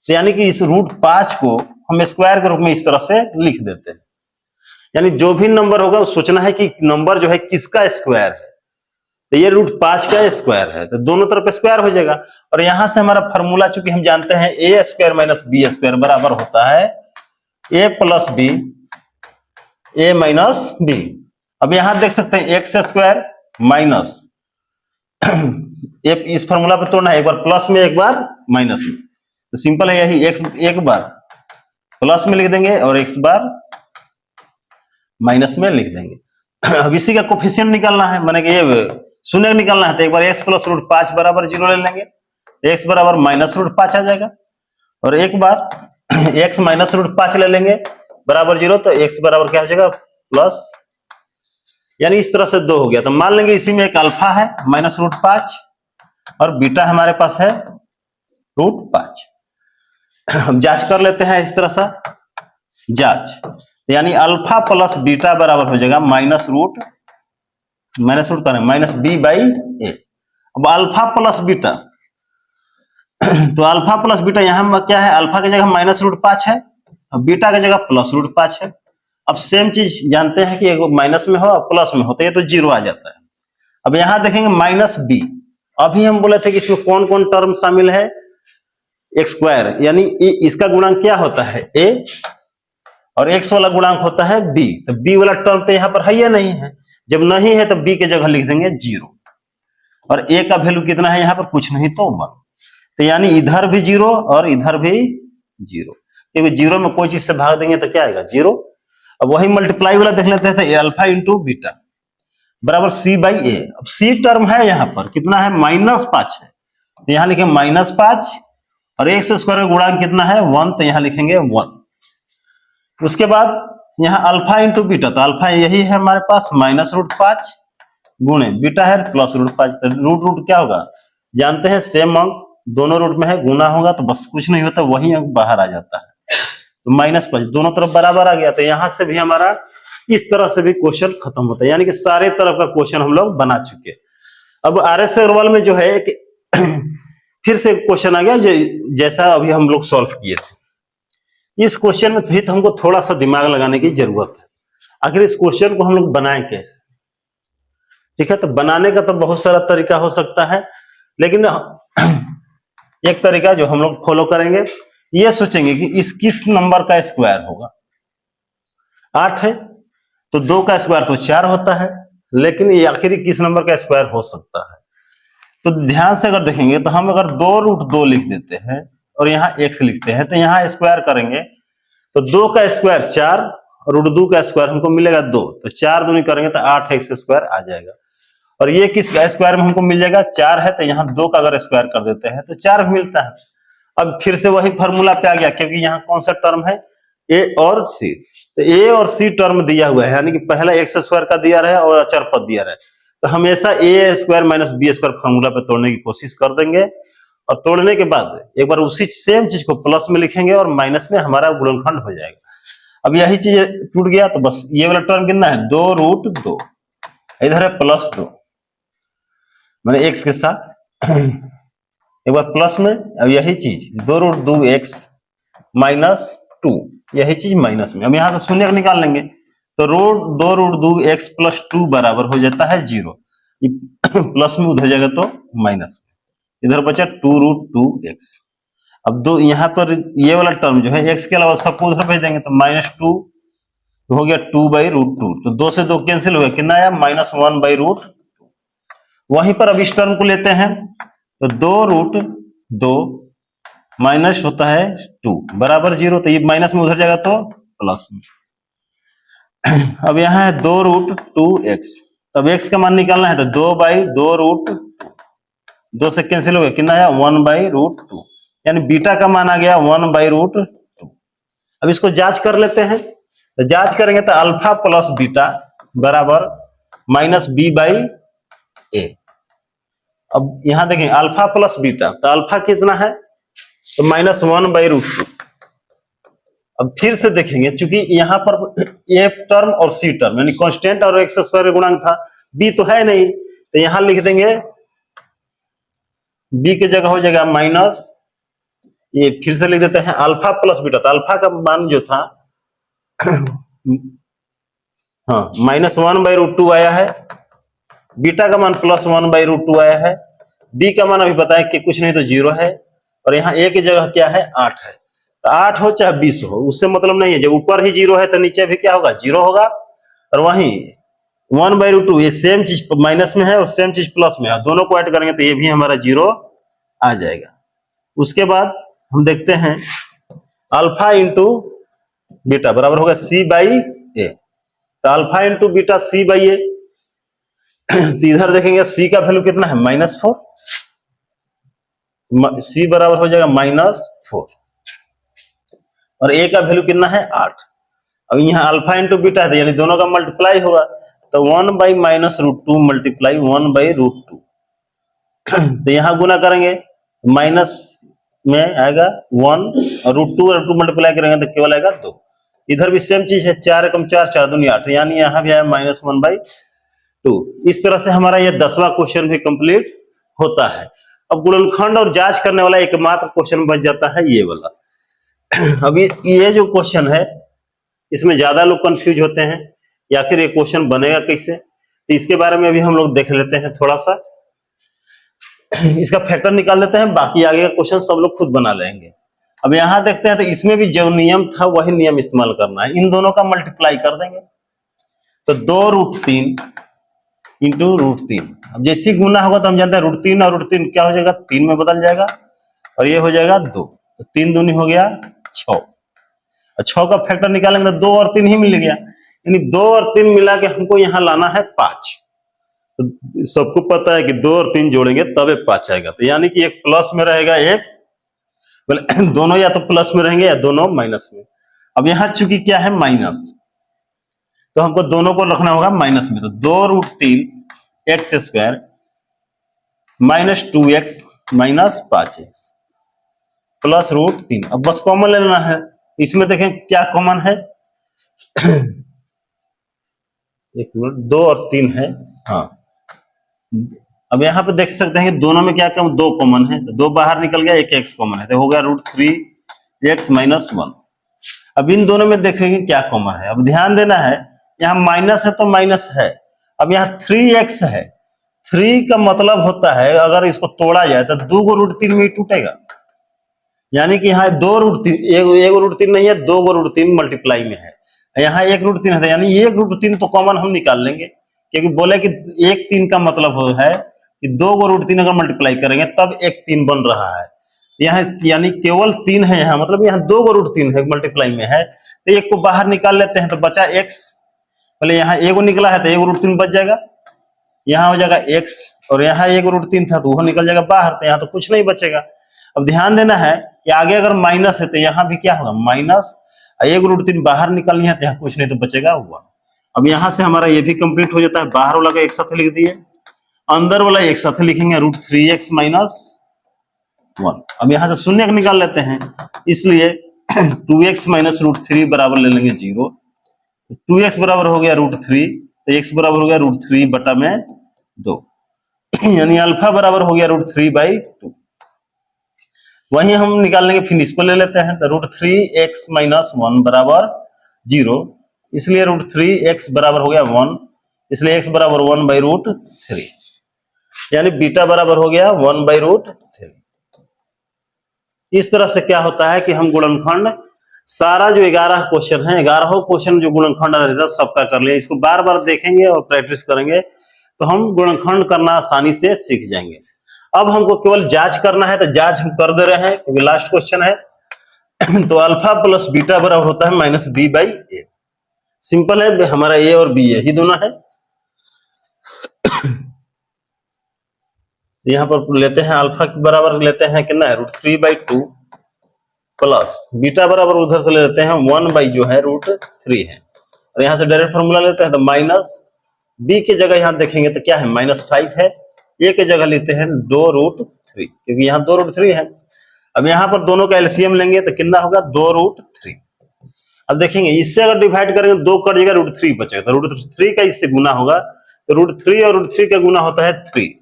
तो यानी कि इस रूट 5 को हम स्क्वायर के रूप में इस तरह से लिख देते हैं, यानी जो भी नंबर होगा वो सोचना है कि नंबर जो है किसका स्क्वायर है, तो ये रूट 5 का स्क्वायर है, तो दोनों तरफ स्क्वायर हो जाएगा। और यहां से हमारा फॉर्मूला चूंकि हम जानते हैं ए स्क्वायर माइनस बी स्क्वायर बराबर होता है ए प्लस बी, ए माइनस बी। अब यहां देख सकते हैं एक्स स्क्वायर माइनस, इस फॉर्मूला पे तोड़ना है, एक बार प्लस में एक बार माइनस में, तो सिंपल है यही, एक्स एक बार प्लस में लिख देंगे और एक बार माइनस में लिख देंगे। अब इसी का कोफिशिएंट निकालना है, माने कि ये शून्य निकालना है, तो एक बार एक्स प्लस रूट 5 बराबर 0 ले लेंगे, एक्स बराबर माइनस रूट 5 आ जाएगा, और एक बार एक्स माइनस रूट 5 ले लेंगे बराबर 0, तो एक्स बराबर क्या हो जाएगा प्लस, यानी इस तरह से 2 हो गया। तो मान लेंगे इसी में एक अल्फा है माइनस रूट 5 और बीटा हमारे पास है रूट 5। हम जांच कर लेते हैं इस तरह से, जांच, यानी अल्फा प्लस बीटा बराबर हो जाएगा माइनस रूट करें माइनस बी बाई ए। अब अल्फा प्लस बीटा, तो अल्फा प्लस बीटा यहां क्या है, अल्फा की जगह माइनस रूट 5 है और बीटा की जगह प्लस रूट 5 है। अब सेम चीज जानते हैं कि माइनस में हो और प्लस में हो तो ये तो 0 आ जाता है। अब यहां देखेंगे माइनस बी, अभी हम बोले थे कि इसमें कौन कौन टर्म शामिल है, एक्स स्क्वायर, यानी इसका गुणांक क्या होता है ए, और एक्स वाला गुणांक होता है बी, तो बी वाला टर्म तो यहाँ पर है या नहीं है, जब नहीं है तो बी के जगह लिख देंगे 0, और ए का वैल्यू कितना है यहाँ पर, कुछ नहीं तो 1, तो यानी इधर भी 0 और इधर भी 0, क्योंकि 0 में कोई चीज से भाग देंगे तो क्या आएगा 0। अब वही मल्टीप्लाई वाला देख लेते हैं, तो अल्फा इंटू बीटा बराबर सी बाई ए। अब सी टर्म है यहाँ पर कितना है, -5 है, तो यहाँ लिखेंगे -5, और एक्स स्क्वायर का गुणांक कितना है 1, तो यहाँ लिखेंगे 1। उसके बाद यहाँ अल्फा इंटू बीटा, तो अल्फा यही है हमारे पास माइनस रूट 5 गुणे बीटा है प्लस रूट 5, तो रूट क्या होगा जानते हैं, सेम अंक दोनों रूट में है, गुना होगा तो बस कुछ नहीं होता, वही अंक बाहर आ जाता है, तो -5 दोनों तरफ बराबर आ गया। तो यहां से भी हमारा इस तरह से भी क्वेश्चन खत्म होता है, यानी कि सारे तरफ का क्वेश्चन हम लोग बना चुके। अब आर एस अग्रवाल में जो है कि फिर से क्वेश्चन आ गया जैसा अभी हम लोग सॉल्व किए थे। इस क्वेश्चन में भी हमको थोड़ा सा दिमाग लगाने की जरूरत है। आखिर इस क्वेश्चन को हम लोग बनाएं कैसे? ठीक है, तो बनाने का तो बहुत सारा तरीका हो सकता है, लेकिन एक तरीका जो हम लोग फॉलो करेंगे, ये सोचेंगे कि इस किस नंबर का स्क्वायर होगा। 8 है तो 2 का स्क्वायर तो 4 होता है, लेकिन ये आखिर किस नंबर का स्क्वायर हो सकता है? तो ध्यान से अगर देखेंगे तो हम अगर 2√2 लिख देते हैं और यहाँ x लिखते हैं, तो यहाँ स्क्वायर करेंगे तो 2 का स्क्वायर 4 और √2 का स्क्वायर हमको मिलेगा 2, तो 4 दूनी करेंगे तो 8x स्क्वायर आ जाएगा। और ये किस स्क्वायर में हमको मिल जाएगा? 4 है तो यहाँ 2 का अगर स्क्वायर कर देते हैं तो 4 मिलता है। अब फिर से वही फॉर्मूला पे आ गया, क्योंकि यहाँ कौन सा टर्म है? ए और सी। तो ए और सी टर्म दिया हुआ है, यानी कि पहला एक्स स्क्वायर का दिया रहे और अचर पद दिया रहे, तो हमेशा A square minus B square formula पे तोड़ने की कोशिश कर देंगे। और तोड़ने के बाद एक बार उसी सेम चीज को प्लस में लिखेंगे और माइनस में हमारा गुणनखंड हो जाएगा। अब यही चीज टूट गया तो बस ये वाला टर्म कितना है? 2√2, इधर है +2, मैंने एक्स के साथ एक बार प्लस में। अब यही चीज 2√2x -2, यही चीज माइनस में। अब यहां से शून्य निकाल लेंगे तो 2√2x + 2 बराबर हो जाता है 0। प्लस में उधर जाएगा तो माइनस में, इधर बचा 2√2x। अब दो यहाँ पर ये वाला टर्म जो है x के अलावा सबको उधर भेज देंगे तो -2 हो गया 2/√2, तो 2 से 2 कैंसिल हो गया, कितना आया? -1/√2। वहीं पर अब इस टर्म को लेते हैं तो 2√2 माइनस होता है 2 बराबर 0, तो ये माइनस में उधर जाएगा तो प्लस में। अब यहाँ है 2√2x, तब x का मान निकालना है तो 2/2√2, 2 से कैंसिल हो गया, कितना आया? 1/√2, यानी बीटा का मान आ गया 1/√2। अब इसको जांच कर लेते हैं, तो जांच करेंगे तो अल्फा प्लस बीटा बराबर -b/a। अब यहां देखें अल्फा प्लस बीटा, तो अल्फा कितना है? तो -1/√2। अब फिर से देखेंगे, चूंकि यहां पर ए टर्म और सी टर्म यानी कांस्टेंट और एक्स स्क्वायर गुणांक था, बी तो है नहीं, तो यहां लिख देंगे बी की जगह हो जाएगा माइनस, ये फिर से लिख देते हैं अल्फा प्लस बीटा, तो अल्फा का मान जो था हाँ -1/√2 आया है, बीटा का मान +1/√2 आया है, बी का मान अभी बताया कि कुछ नहीं तो 0 है, और यहाँ ए की जगह क्या है? 8 है। तो 8 हो चाहे 20 हो, उससे मतलब नहीं है, जब ऊपर ही 0 है तो नीचे भी क्या होगा? 0 होगा। और वहीं 1/√2 ये सेम चीज माइनस में है और सेम चीज प्लस में है, दोनों को ऐड करेंगे तो ये भी हमारा 0 आ जाएगा। उसके बाद हम देखते हैं अल्फा इंटू बीटा बराबर होगा c/a, तो अल्फा इंटू बीटा c/a, तो इधर देखेंगे c का वैल्यू कितना है? -4, c बराबर हो जाएगा -4, और a का वैल्यू कितना है? 8। अब यहाँ अल्फा इंटू बीटा है यानी दोनों का मल्टीप्लाई होगा, तो 1/-√2 मल्टीप्लाई 1/√2, तो यहाँ गुना करेंगे माइनस में आएगा 1 और √2 और 2 मल्टीप्लाई करेंगे तो केवल आएगा 2। इधर भी सेम चीज है, 4 एकम 4, 4 दूनी 8, यानी यहाँ भी आया -1/2। इस तरह से हमारा ये 10वां क्वेश्चन भी कंप्लीट होता है। अब गुणनखंड और जांच करने वाला एकमात्र क्वेश्चन बच जाता है ये वाला। अभी ये जो क्वेश्चन है इसमें ज्यादा लोग कंफ्यूज होते हैं, या फिर ये क्वेश्चन बनेगा कैसे, तो इसके बारे में भी हम लोग देख लेते हैं थोड़ा सा। इसका फैक्टर निकाल देते हैं, बाकी आगे का क्वेश्चन सब लोग खुद बना लेंगे। अब यहां देखते हैं तो इसमें भी जो नियम था वही नियम इस्तेमाल करना है, इन दोनों का मल्टीप्लाई कर देंगे तो 2√3 इंटू √3। अब जैसे गुना होगा तो हम जानते हैं √3 और √3 क्या हो जाएगा? 3 में बदल जाएगा, और ये हो जाएगा 2, तो 3 दूनी हो गया 6, और 6 का फैक्टर निकालेंगे तो 2 और 3 ही मिल गया, यानी 2 और 3 मिला के हमको यहाँ लाना है 5। तो सबको पता है कि 2 और 3 जोड़ेंगे तब 5 आएगा, तो यानी कि एक प्लस में रहेगा, एक दोनों या तो प्लस में रहेंगे या दोनों माइनस में। अब यहाँ चूंकि क्या है? माइनस, तो हमको दोनों को रखना होगा माइनस में, तो 2√3x² -2x -5x प्लस √3। अब बस कॉमन लेना है, इसमें देखें क्या कॉमन है? एक मिनट, 2 और 3 है, हाँ अब यहाँ पे देख सकते हैं कि दोनों में क्या कम, दो कॉमन है, तो दो बाहर निकल गया, एक एक्स कॉमन है, तो हो गया √3x-1। अब इन दोनों में देखेंगे क्या कॉमन है। अब ध्यान देना है, यहाँ माइनस है तो माइनस है। अब यहाँ 3x है, 3 का मतलब होता है अगर इसको तोड़ा जाए तो 2 को √3 में ही टूटेगा, यानी कि यहाँ 2 √3, एक √3 नहीं है, 2 को √3 मल्टीप्लाई में है, यहाँ 1 √3 है, यानी 1 √3 तो कॉमन हम निकाल लेंगे, क्योंकि बोले कि 1 3 का मतलब है कि 2 को √3 अगर मल्टीप्लाई करेंगे तब 1 3 बन रहा है, यहाँ यानी केवल 3 है यहाँ, मतलब यहाँ 2 को √3 है मल्टीप्लाई में है, तो 1 को बाहर निकाल लेते हैं तो बचा x, पहले यहाँ 1 को निकला है तो 1 √3 बच जाएगा, यहाँ हो जाएगा x, और यहाँ 1 √3 था तो वो निकल जाएगा बाहर, तो यहाँ तो कुछ नहीं बचेगा। अब ध्यान देना है कि आगे अगर माइनस है तो यहाँ भी क्या होगा, माइनस, 1 √3 बाहर निकलनी है तो यहाँ कुछ नहीं तो बचेगा 1। अब यहाँ से हमारा ये भी कंप्लीट हो जाता है, बाहर वाला का एक साथ लिख दिए, अंदर वाला एक साथ लिखेंगे √3x-1। अब यहाँ से शून्य निकाल लेते हैं, इसलिए 2x - √3 बराबर ले लेंगे 0, 2x बराबर हो गया √3, तो x बराबर हो गया √3/2, यानी अल्फा बराबर हो गया √3/2। वहीं हम निकाल लेंगे, फिर इसको ले लेते हैं, तो √3x-1 बराबर 0, इसलिए √3x बराबर हो गया 1, इसलिए x बराबर 1/√3, यानी बीटा बराबर हो गया 1/√3। इस तरह से क्या होता है कि हम गुणनखंड सारा जो 11 क्वेश्चन है, 11 क्वेश्चन जो गुणनखंड आधारित सबका कर लिया, इसको बार बार देखेंगे और प्रैक्टिस करेंगे तो हम गुणनखंड करना आसानी से सीख जाएंगे। अब हमको केवल जांच करना है, तो जांच हम कर दे रहे हैं क्योंकि लास्ट क्वेश्चन है। तो अल्फा प्लस बीटा बराबर होता है -b/a। सिंपल है, हमारा a और b यही दोनों है। यहाँ पर लेते हैं अल्फा के बराबर लेते हैं कितना है, √3/2 प्लस बीटा बराबर उधर से ले लेते हैं 1 जो है √3 है, और यहाँ से डायरेक्ट फॉर्मूला लेते हैं तो माइनस b की जगह यहाँ देखेंगे तो क्या है, -5 है, a की जगह लेते हैं 2√3, क्योंकि यहाँ 2√3 है। अब यहाँ पर दोनों का एलसीएम लेंगे तो कितना होगा, 2√3। अब देखेंगे इससे अगर डिवाइड करेंगे 2 कट जाएगा, √3 बचेगा, तो √3 का इससे गुना होगा, तो √3 और √3 का गुना होता है 3,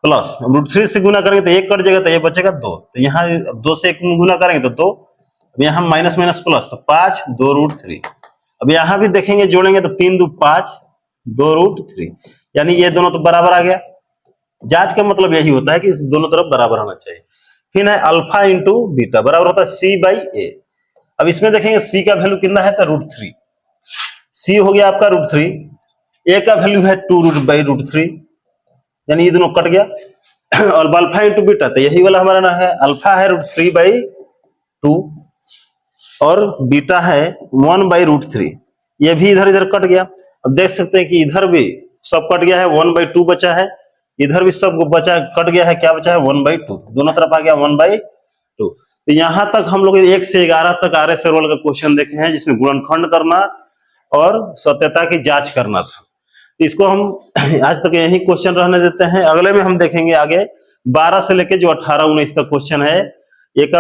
प्लस √3 से गुना करेंगे तो 1 कट जाएगा, तो ये बचेगा 2, तो यहाँ 2 से 1 गुना करेंगे तो 2, अब यहाँ माइनस माइनस प्लस, तो 5 2√3। अब यहाँ भी देखेंगे जोड़ेंगे तो 3 2 5 2√3, यानी ये दोनों तो बराबर आ गया। जांच का मतलब यही होता है कि दोनों तरफ बराबर होना चाहिए। फिर है अल्फा इंटू बीटा बराबर होता है c/a। अब इसमें देखेंगे c का वैल्यू कितना है, तो √3, c हो गया आपका √3, a का वैल्यू है 2√3, यानी ये दोनों कट गया। और अल्फा इंटू बीटा, तो यही वाला हमारा ना है, अल्फा है √3/2 और बीटा है 1/√3, ये भी इधर इधर कट गया। अब देख सकते हैं कि इधर भी सब कट गया है, 1/2 बचा है, इधर भी सब बचा कट गया है, क्या बचा है 1/2, दोनों तरफ आ गया 1/2। तो यहां तक हम लोग 1 से 11 तक आर्य सरवल का क्वेश्चन देखे हैं, जिसमें गुणनखंड करना और सत्यता की जांच करना था। तो इसको हम आज तक यही क्वेश्चन रहने देते हैं। अगले में हम देखेंगे आगे 12 से लेके जो 18 19 तक क्वेश्चन है, एक